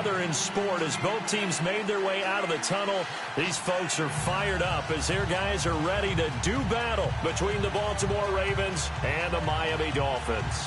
other in sport as both teams made their way out of the tunnel. These folks are fired up as their guys are ready to do battle between the Baltimore Ravens and the Miami Dolphins.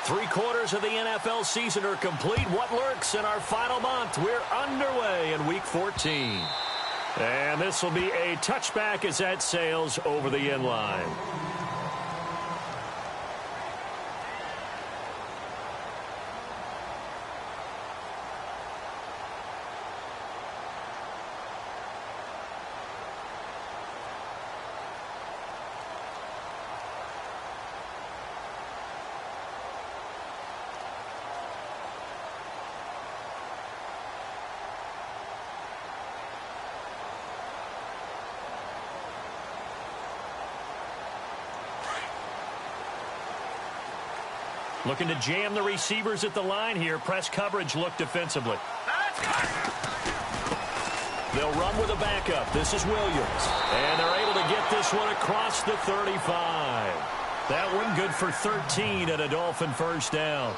Three-quarters of the NFL season are complete. What lurks in our final month? We're underway in Week 14. And this will be a touchback as that sails over the end line. Looking to jam the receivers at the line here. Press coverage look defensively. They'll run with a backup. This is Williams. And they're able to get this one across the 35. That one good for 13 at a Dolphin first down.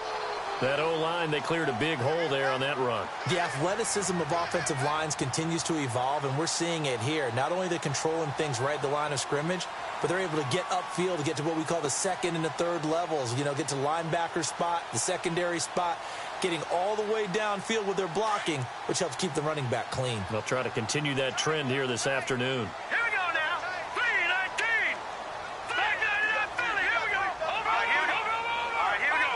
That O-line, they cleared a big hole there on that run. The athleticism of offensive lines continues to evolve, and we're seeing it here. Not only they're controlling things right at the line of scrimmage, but they're able to get upfield to get to what we call the second and the third levels. You know, get to linebacker spot, the secondary spot, getting all the way downfield with their blocking, which helps keep the running back clean. They'll try to continue that trend here this afternoon. Here we go now. 3-19. Back 99 Philly. Here we go. Over. All right, here we go. All right, here we go.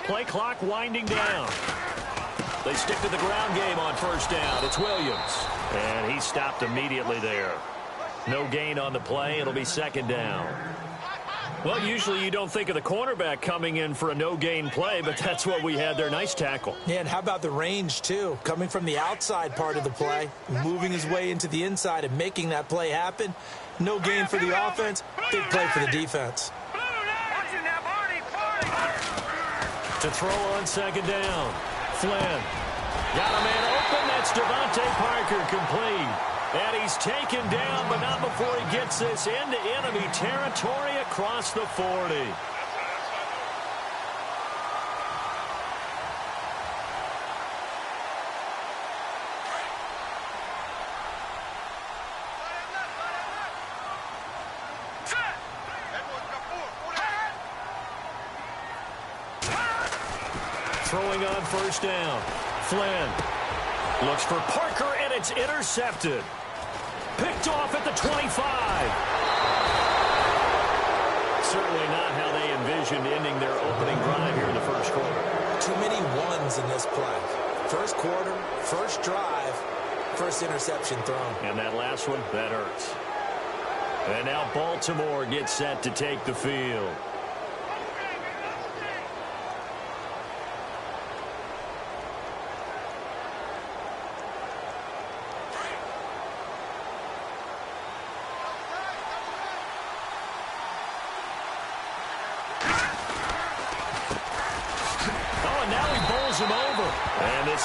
290. Play clock winding down. They stick to the ground game on first down. It's Williams. And he stopped immediately there. No gain on the play. It'll be second down. Well, usually you don't think of the cornerback coming in for a no-gain play, but that's what we had there. Nice tackle. Yeah, and how about the range, too? Coming from the outside part of the play, moving his way into the inside and making that play happen. No gain for the offense, big play for the defense. To throw on second down. Flynn. Got a man open. That's Devontae Parker complete. And he's taken down, but not before he gets this into enemy territory across the 40. Throwing on first down. Flynn looks for Parker, and it's intercepted. Picked off at the 25. Certainly not how they envisioned ending their opening drive here in the first quarter. Too many ones in this play. First quarter, first drive, first interception thrown. And that last one, that hurts. And now Baltimore gets set to take the field.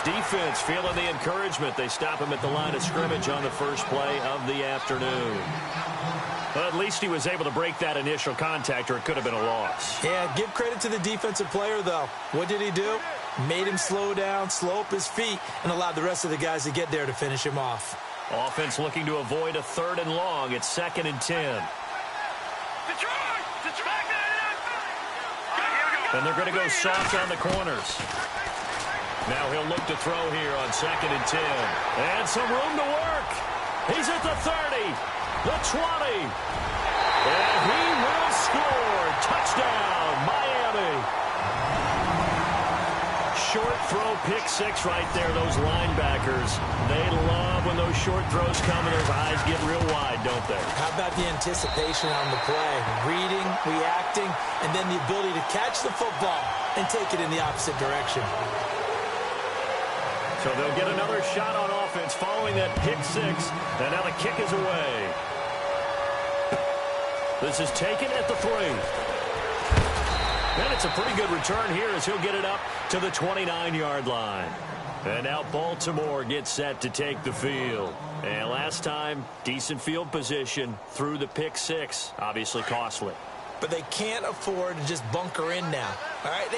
Defense feeling the encouragement. They stop him at the line of scrimmage on the first play of the afternoon. Well, at least he was able to break that initial contact, or it could have been a loss. Yeah, give credit to the defensive player, though. What did he do? Made him slow down, slow up his feet, and allowed the rest of the guys to get there to finish him off. Offense looking to avoid a 3rd and long. It's 2nd and 10. And they're going to go soft on the corners. Now he'll look to throw here on 2nd and 10. And some room to work. He's at the 30, the 20. And he will score. Touchdown, Miami. Short throw, pick six right there. Those linebackers, they love when those short throws come and those eyes get real wide, don't they? How about the anticipation on the play? Reading, reacting, and then the ability to catch the football and take it in the opposite direction. So they'll get another shot on offense following that pick six. And now the kick is away. This is taken at the 3. And it's a pretty good return here as he'll get it up to the 29-yard line. And now Baltimore gets set to take the field. And last time, decent field position through the pick six. Obviously costly. But they can't afford to just bunker in now. All right,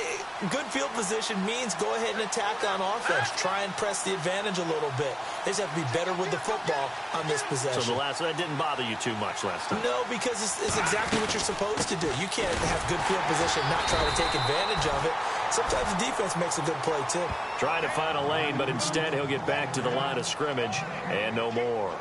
good field position means go ahead and attack on offense. Try and press the advantage a little bit. They just have to be better with the football on this possession. So that didn't bother you too much last time? No, because it's exactly what you're supposed to do. You can't have good field position and not try to take advantage of it. Sometimes the defense makes a good play, too. Trying to find a lane, but instead he'll get back to the line of scrimmage and no more.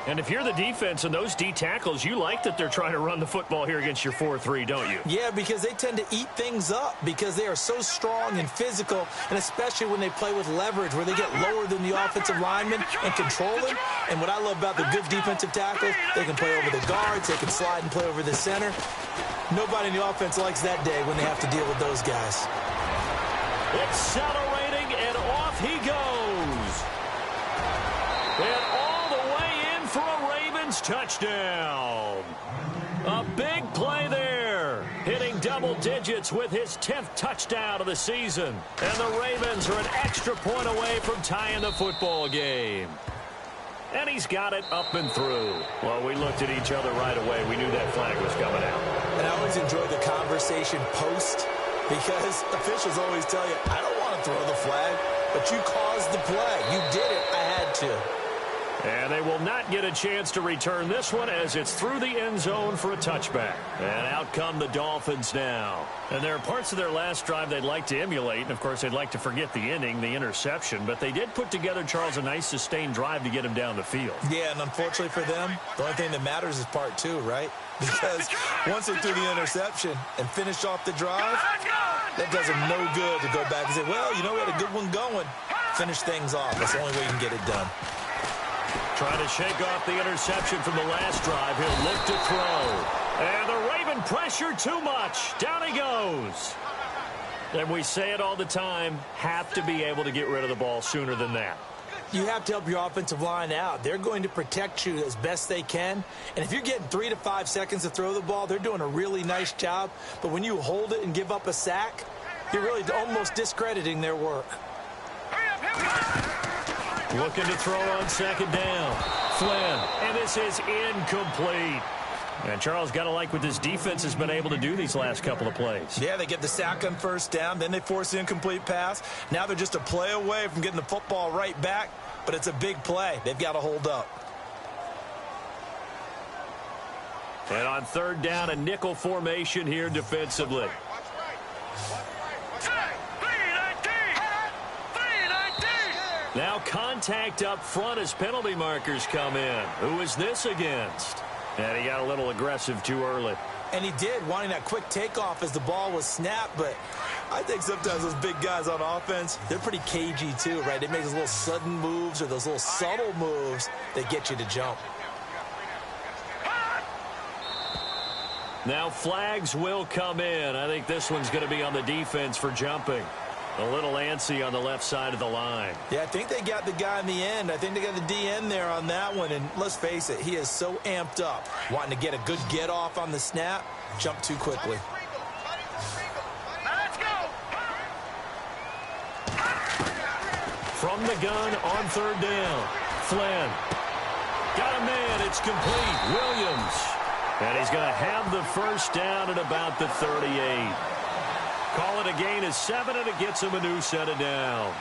And if you're the defense and those D tackles, you like that they're trying to run the football here against your 4-3, don't you? Yeah, because they tend to eat things up because they are so strong and physical, and especially when they play with leverage where they get lower than the offensive lineman and control them. And what I love about the good defensive tackles, they can play over the guards, they can slide and play over the center. Nobody in the offense likes that day when they have to deal with those guys. Accelerating, and off he goes. And all the way in for a Ravens touchdown. A big play there. Hitting double digits with his 10th touchdown of the season. And the Ravens are an extra point away from tying the football game. And he's got it up and through. Well, we looked at each other right away. We knew that flag was coming out. And I always enjoy the conversation post because officials always tell you, I don't want to throw the flag, but you caused the play. You did it. I had to. And they will not get a chance to return this one as it's through the end zone for a touchback. And out come the Dolphins now. And there are parts of their last drive they'd like to emulate. And, of course, they'd like to forget the inning, the interception. But they did put together, Charles, a nice sustained drive to get him down the field. Yeah, and unfortunately for them, the only thing that matters is part 2, right? Because once they threw the interception and finished off the drive, that does them no good to go back and say, well, you know, we had a good one going. Finish things off. That's the only way you can get it done. Trying to shake off the interception from the last drive. He'll look to throw. And the Raven pressure too much. Down he goes. And we say it all the time, have to be able to get rid of the ball sooner than that. You have to help your offensive line out. They're going to protect you as best they can. And if you're getting 3 to 5 seconds to throw the ball, they're doing a really nice job. But when you hold it and give up a sack, you're really almost discrediting their work. Looking to throw on second down. Flynn, and this is incomplete. And Charles, got to like what this defense has been able to do these last couple of plays. Yeah, they get the sack on first down, then they force the incomplete pass. Now they're just a play away from getting the football right back, but it's a big play. They've got to hold up. And on third down, a nickel formation here defensively. Now contact up front as penalty markers come in. Who is this against? And he got a little aggressive too early. And he did, wanting that quick takeoff as the ball was snapped. But I think sometimes those big guys on offense, they're pretty cagey too, right? They make those little sudden moves or those little subtle moves that get you to jump. Now flags will come in. I think this one's going to be on the defense for jumping. A little antsy on the left side of the line. Yeah, I think they got the guy in the end. I think they got the DN there on that one. And let's face it, he is so amped up, wanting to get a good get off on the snap, jump too quickly. Let's go. From the gun on third down. Flynn. Got a man. It's complete. Williams. And he's going to have the first down at about the 38. Call it a gain of 7, and it gets him a new set of downs.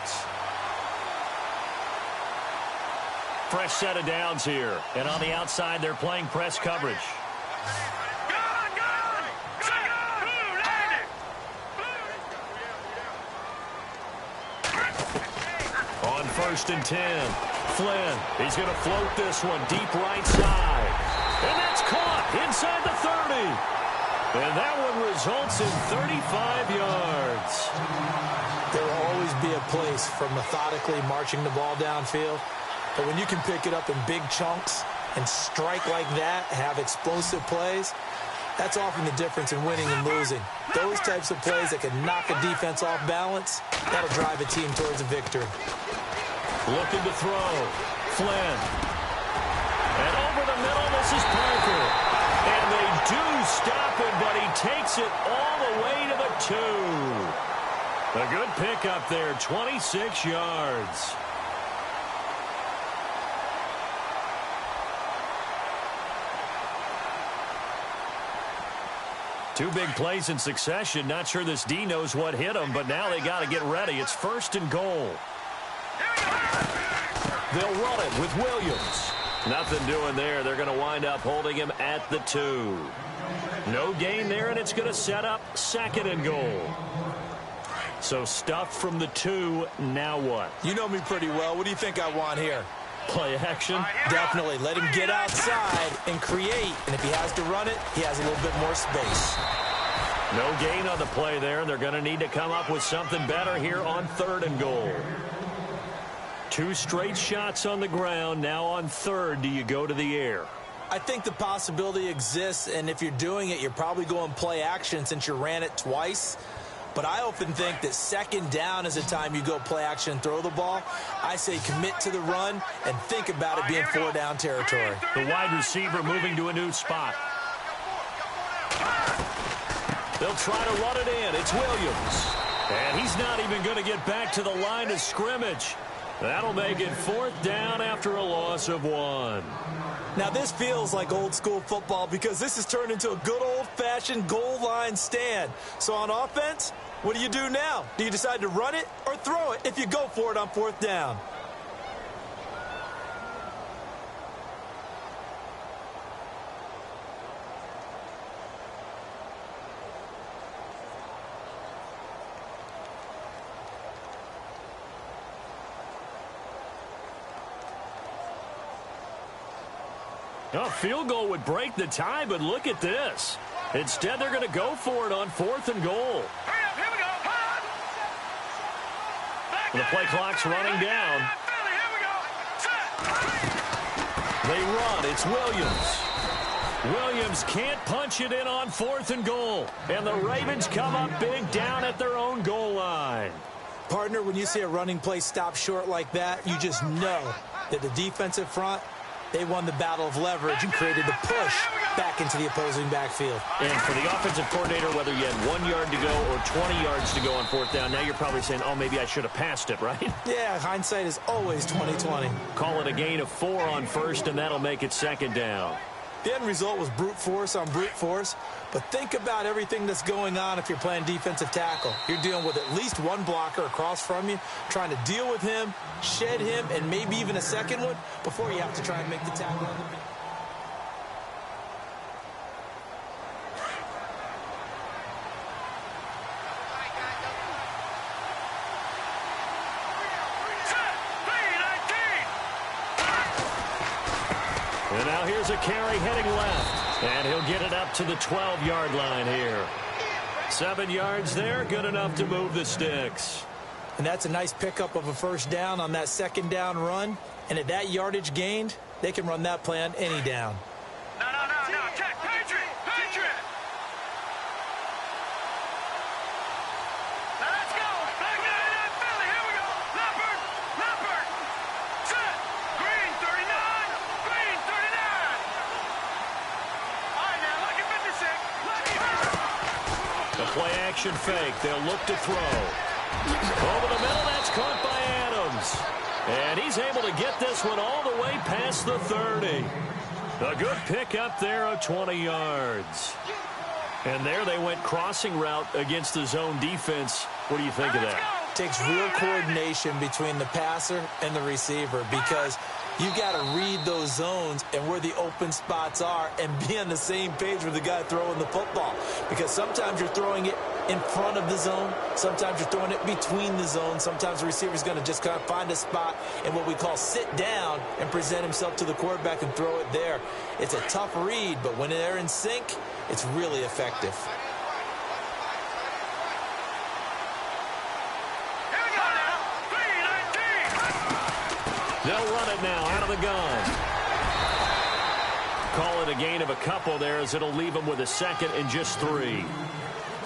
Fresh set of downs here. And on the outside, they're playing press coverage. On first and 10, Flynn. He's going to float this one deep right side. And that's caught inside the 30. And that one results in 35 yards. There will always be a place for methodically marching the ball downfield. But when you can pick it up in big chunks and strike like that, have explosive plays, That's often the difference in winning and losing. Those types of plays that can knock a defense off balance, that'll drive a team towards a victory. Looking to throw. Flynn. And over the middle, this is Parker. And they do stop him, but he takes it all the way to the 2. A good pickup there, 26 yards. Two big plays in succession. Not sure this D knows what hit him, but now they got to get ready. It's 1st and goal. They'll run it with Williams. Nothing doing there. They're going to wind up holding him at the 2. No gain there, and it's going to set up 2nd and goal. So stuff from the 2. Now what? You know me pretty well. What do you think I want here? Play action? Definitely. Let him get outside and create. And if he has to run it, he has a little bit more space. No gain on the play there. They're going to need to come up with something better here on 3rd and goal. 2 straight shots on the ground. Now on 3rd, do you go to the air? I think the possibility exists, and if you're doing it, you're probably going play action since you ran it twice. But I often think that 2nd down is the time you go play action and throw the ball. I say commit to the run and think about it being 4-down territory. The wide receiver moving to a new spot. They'll try to run it in. It's Williams. And he's not even going to get back to the line of scrimmage. That'll make it 4th down after a loss of 1. Now, this feels like old-school football because this has turned into a good old-fashioned goal line stand. So on offense, what do you do now? Do you decide to run it or throw it if you go for it on 4th down? A field goal would break the tie, but look at this. Instead, they're going to go for it on 4th and goal. Here we go. And the play clock's running down. Here we go. Set. They run. It's Williams. Williams can't punch it in on 4th and goal. And the Ravens come up big down at their own goal line. Partner, when you see a running play stop short like that, you just know that the defensive front, they won the battle of leverage and created the push back into the opposing backfield. And for the offensive coordinator, whether you had 1 yard to go or 20 yards to go on 4th down, now you're probably saying, oh, maybe I should have passed it, right? Yeah, hindsight is always 20/20. Call it a gain of 4 on 1st, and that'll make it 2nd down. The end result was brute force on brute force, but think about everything that's going on if you're playing defensive tackle. You're dealing with at least one blocker across from you, trying to deal with him, shed him, and maybe even a second one before you have to try and make the tackle on the field. And now here's a carry heading left. And he'll get it up to the 12-yard line here. 7 yards there, good enough to move the sticks. And that's a nice pickup of a 1st down on that 2nd down run. And at that yardage gained, they can run that play on any down. No. Check. Patriot. Now let's go. Back in Philly. Here we go. Leopard. Set. Green 39. All right, now, lucky 56. The play action fake. They'll look to throw. Over the middle, that's caught by Adams. And he's able to get this one all the way past the 30. A good pick up there of 20 yards. And there they went crossing route against the zone defense. What do you think of that? Takes real coordination between the passer and the receiver because you've got to read those zones and where the open spots are and be on the same page with the guy throwing the football. Because sometimes you're throwing it in front of the zone. Sometimes you're throwing it between the zones. Sometimes the receiver's going to just kind of find a spot and what we call sit down and present himself to the quarterback and throw it there. It's a tough read, but when they're in sync, it's really effective. They'll run it now out of the gun. call it a gain of a couple there, as it'll leave him with a second and just 3.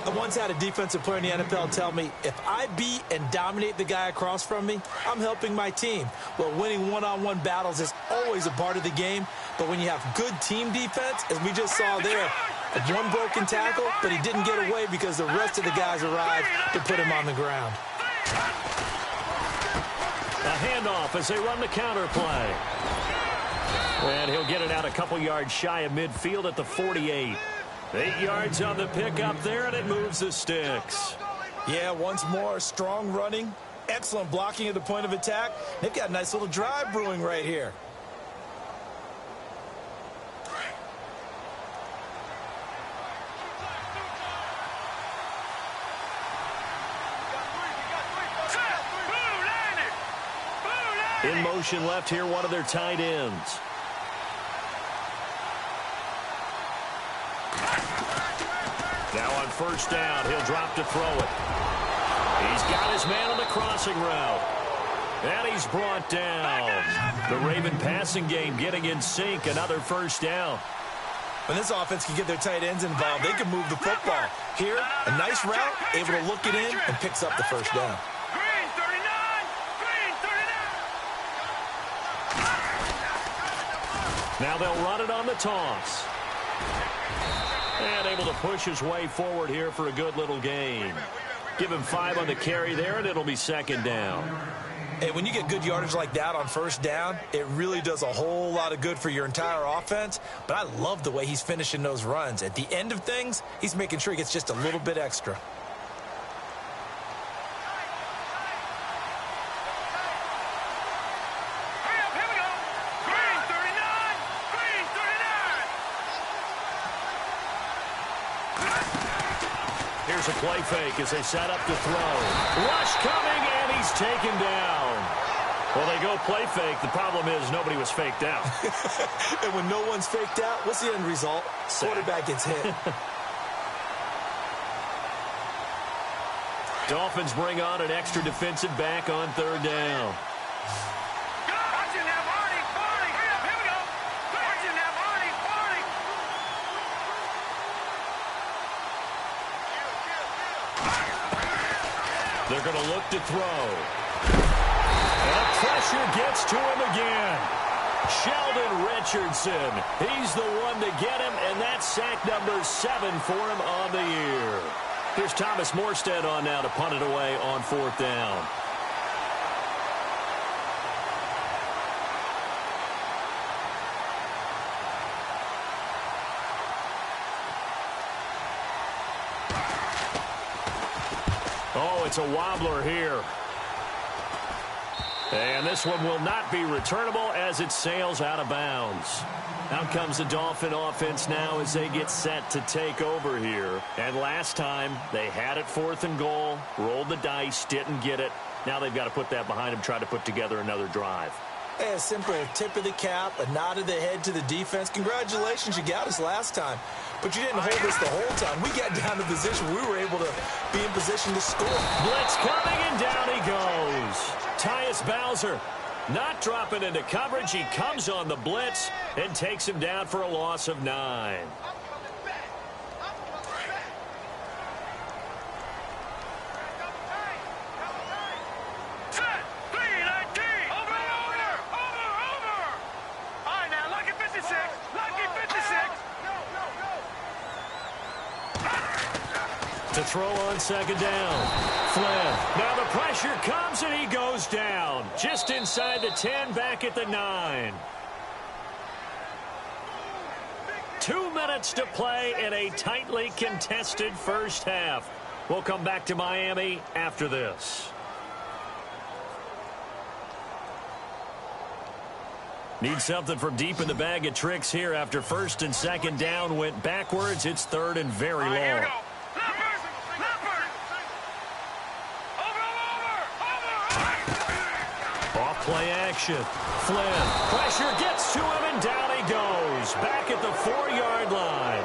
I once had a defensive player in the NFL tell me, if I beat and dominate the guy across from me, I'm helping my team. Well, winning one-on-one battles is always a part of the game, but when you have good team defense, as we just saw there, one broken tackle, but he didn't get away because the rest of the guys arrived to put him on the ground. A handoff as they run the counter play. And he'll get it out a couple yards shy of midfield at the 48. 8 yards on the pickup there, and it moves the sticks. Yeah, once more, strong running, excellent blocking at the point of attack. They've got a nice little drive brewing right here. In motion left here, one of their tight ends. Now on first down, he'll drop to throw it. He's got his man on the crossing route. And he's brought down. The Raven passing game getting in sync. Another first down. When this offense can get their tight ends involved, they can move the football. Here, a nice route, able to look it in, and picks up the first down. Green 39! Green 39! Now they'll run it on the toss. And able to push his way forward here for a good little gain. Give him 5 on the carry there, and it'll be second down. Hey, when you get good yardage like that on first down, it really does a whole lot of good for your entire offense. But I love the way he's finishing those runs. At the end of things, he's making sure he gets just a little bit extra. Here's a play fake as they set up to throw. Rush coming, and he's taken down. Well, they go play fake. The problem is nobody was faked out. And when no one's faked out, what's the end result? Quarterback gets hit. Dolphins bring on an extra defensive back on third down. They're going to look to throw. And pressure gets to him again. Sheldon Richardson. He's the one to get him, and that's sack number 7 for him on the year. Here's Thomas Morstead on now to punt it away on fourth down. Oh, it's a wobbler here. And this one will not be returnable as it sails out of bounds. Out comes the Dolphin offense now as they get set to take over here. And last time, they had it 4th and goal, rolled the dice, didn't get it. Now they've got to put that behind them, try to put together another drive. Hey, a simple tip of the cap, a nod of the head to the defense. Congratulations, you got us last time. But you didn't hold us the whole time. We got down to position. We were able to be in position to score. Blitz coming, and down he goes. Tyus Bowser not dropping into coverage. He comes on the blitz and takes him down for a loss of 9. To throw on second down. Flynn. Now the pressure comes, and he goes down. Just inside the 10, back at the 9. 2 minutes to play in a tightly contested first half. We'll come back to Miami after this. Need something from deep in the bag of tricks here after first and second down went backwards. It's 3rd and very long. Play action. Flynn. Pressure gets to him, and down he goes. Back at the 4-yard line.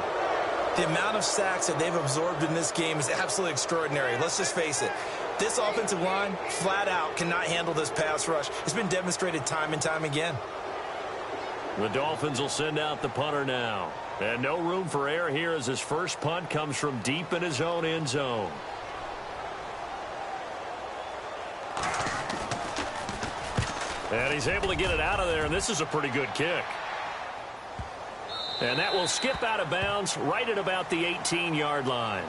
The amount of sacks that they've absorbed in this game is absolutely extraordinary. Let's just face it. This offensive line, flat out, cannot handle this pass rush. It's been demonstrated time and time again. The Dolphins will send out the punter now. And no room for error here as his first punt comes from deep in his own end zone. And he's able to get it out of there, and this is a pretty good kick. And that will skip out of bounds right at about the 18-yard line.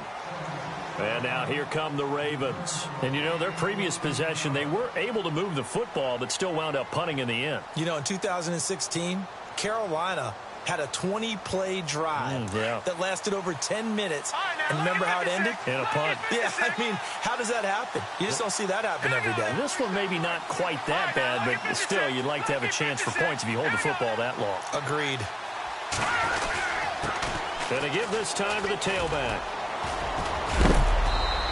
And now here come the Ravens. And, you know, their previous possession, they were able to move the football, but still wound up punting in the end. You know, in 2016, Carolina had a 20-play drive that lasted over 10 minutes. And remember how it ended? In a punt. Yeah, I mean, how does that happen? You just don't see that happen every day. This one maybe not quite that bad, but still, you'd like to have a chance for points if you hold the football that long. Agreed. Going to give this time to the tailback.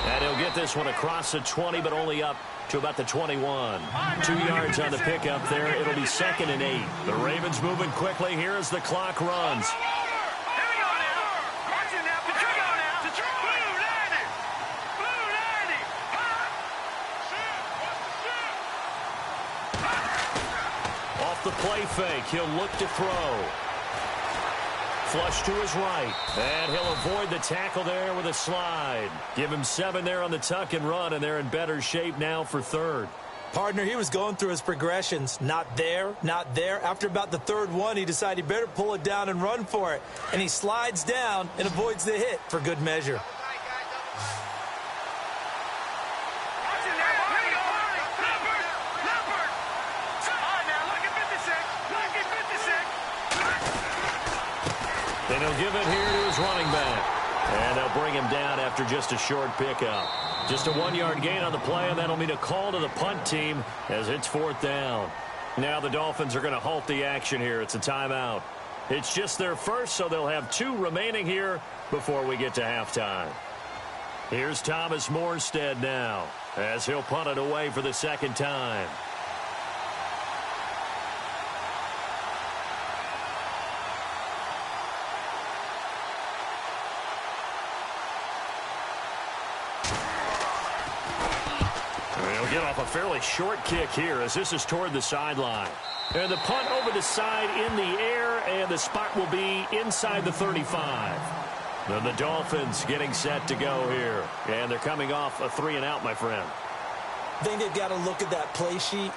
And he'll get this one across the 20, but only up to about the 21. 2 yards on the pickup there. It'll be 2nd and 8. The Ravens moving quickly here as the clock runs. Off the play fake, he'll look to throw. Flush to his right. And he'll avoid the tackle there with a slide. Give him 7 there on the tuck and run, and they're in better shape now for 3rd. Partner, he was going through his progressions. Not there, not there. After about the 3rd one, he decided he better pull it down and run for it. And he slides down and avoids the hit for good measure. Then he'll give it here to his running back. And they'll bring him down after just a short pickup. Just a 1-yard gain on the play, and that'll mean a call to the punt team as it's 4th down. Now the Dolphins are going to halt the action here. It's a timeout. It's just their first, so they'll have 2 remaining here before we get to halftime. Here's Thomas Morstead now as he'll punt it away for the 2nd time. Get off a fairly short kick here as this is toward the sideline. And the punt over the side in the air, and the spot will be inside the 35. Then the Dolphins getting set to go here. And they're coming off a 3-and-out, my friend. I think they've got to look at that play sheet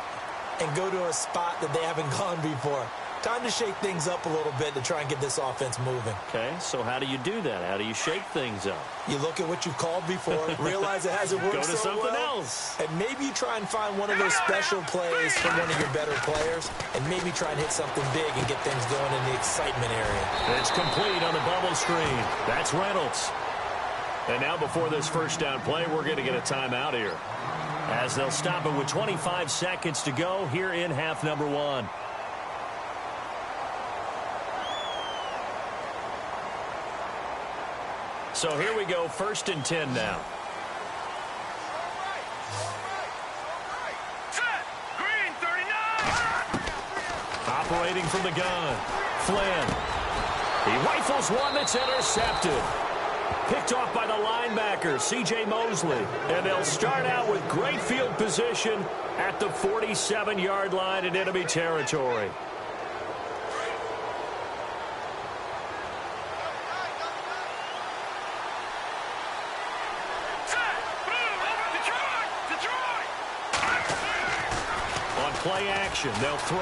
and go to a spot that they haven't gone before. Time to shake things up a little bit to try and get this offense moving. Okay, so how do you do that? How do you shake things up? You look at what you've called before, realize it hasn't worked Go to so something well, else. and maybe you try and find one of those special plays from one of your better players, and maybe try and hit something big and get things going in the excitement area. It's complete on the bubble screen. That's Reynolds. And now before this first down play, we're going to get a timeout here, as they'll stop it with 25 seconds to go here in half number 1. So here we go, 1st and 10 now. Set. Green 39. Operating from the gun. Flynn. He rifles one that's intercepted. Picked off by the linebacker, C.J. Mosley. And they'll start out with great field position at the 47-yard line in enemy territory. Play action. They'll throw.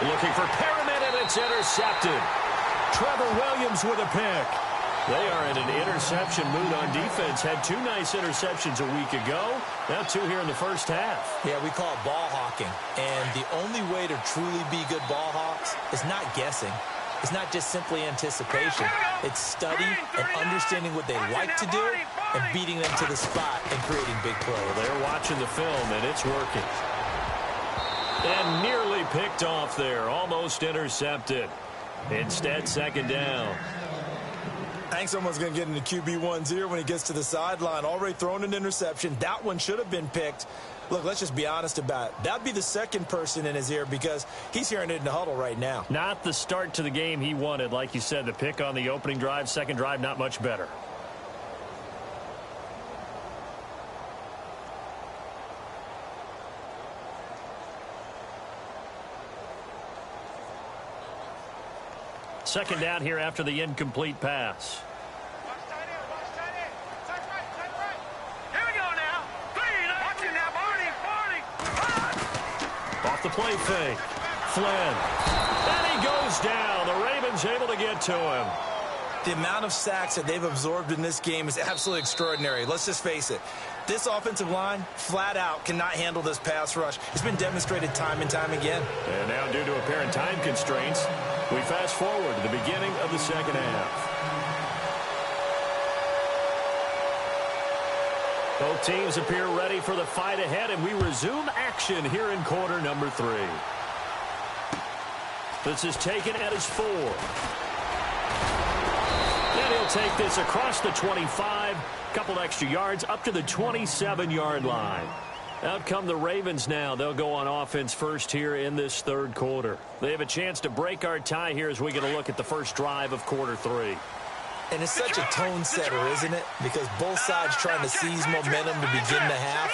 Looking for Perriman, and it's intercepted. Trevor Williams with a pick. They are in an interception mood on defense. Had 2 nice interceptions a week ago. Now 2 here in the first half. Yeah, we call it ball hawking. And the only way to truly be good ball hawks is not guessing. It's not just simply anticipation. It's study and understanding what they like to do and beating them to the spot and creating big plays. Well, they're watching the film, and it's working. And nearly picked off there. Almost intercepted. Instead, 2nd down. I think someone's going to get into QB1's ear when he gets to the sideline. Already thrown an interception. That one should have been picked. Look, let's just be honest about it. That'd be the 2nd person in his ear because he's hearing it in the huddle right now. Not the start to the game he wanted. Like you said, the pick on the opening drive, 2nd drive, not much better. Second down here after the incomplete pass. Here we go now. Watching now, Barney. Off the play fake. Flynn. And he goes down. The Ravens able to get to him. The amount of sacks that they've absorbed in this game is absolutely extraordinary. Let's just face it. This offensive line, flat out, cannot handle this pass rush. It's been demonstrated time and time again. And now, due to apparent time constraints, we fast forward to the beginning of the second half. Both teams appear ready for the fight ahead, and we resume action here in quarter number 3. This is taken at his 4. And he'll take this across the 25, couple extra yards up to the 27-yard line. Out come the Ravens now. They'll go on offense first here in this third quarter. They have a chance to break our tie here as we get a look at the first drive of quarter 3. And it's such a tone setter, isn't it? Because both sides trying to seize momentum to begin the half.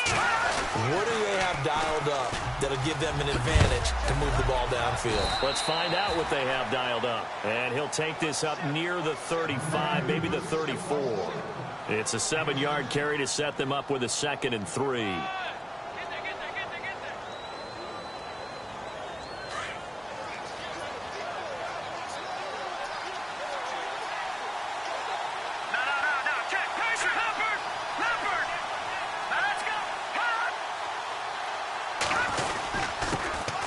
What do they have dialed up that'll give them an advantage to move the ball downfield? Let's find out what they have dialed up. And he'll take this up near the 35, maybe the 34. It's a 7-yard carry to set them up with a 2nd and 3.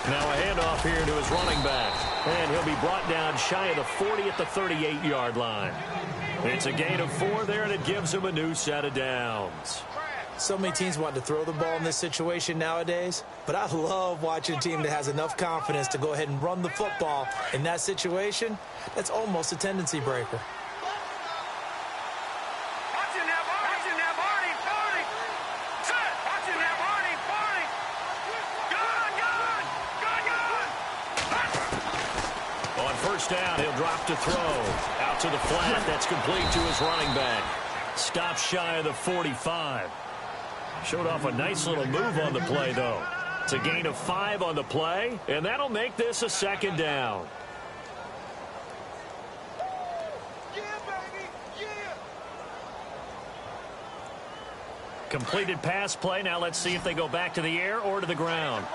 Now a handoff here to his running back. And he'll be brought down shy of the 40 at the 38-yard line. It's a gain of 4 there, and it gives him a new set of downs. So many teams want to throw the ball in this situation nowadays, but I love watching a team that has enough confidence to go ahead and run the football. In that situation, that's almost a tendency breaker. First down, he'll drop to throw. Out to the flat, that's complete to his running back. Stop shy of the 45. Showed off a nice little move on the play, though. It's a gain of 5 on the play, and that'll make this a 2nd down. Completed pass play. Now let's see if they go back to the air or to the ground.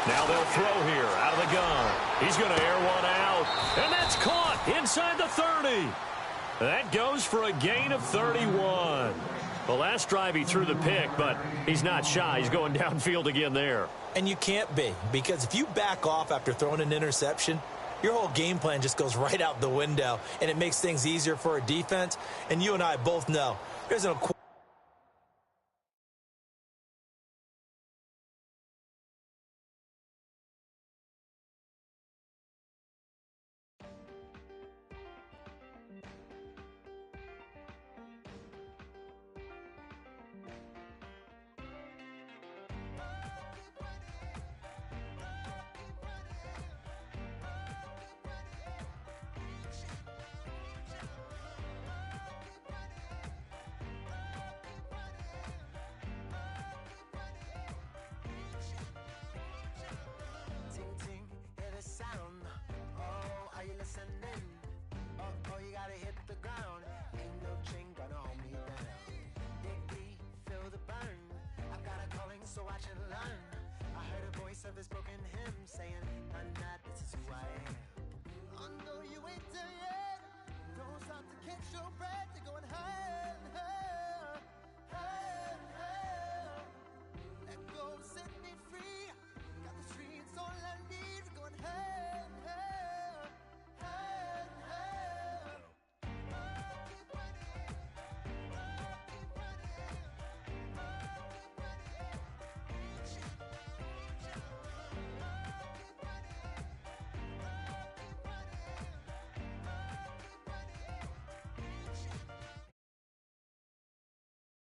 Now they'll throw here out of the gun. He's going to air one out, and that's caught inside the 30. That goes for a gain of 31. The last drive he threw the pick, but he's not shy. He's going downfield again there. And you can't be, because if you back off after throwing an interception, your whole game plan just goes right out the window, and it makes things easier for a defense. And you and I both know there's no so watch and learn. I heard a voice of this broken hymn saying, "I'm not, this is who I am."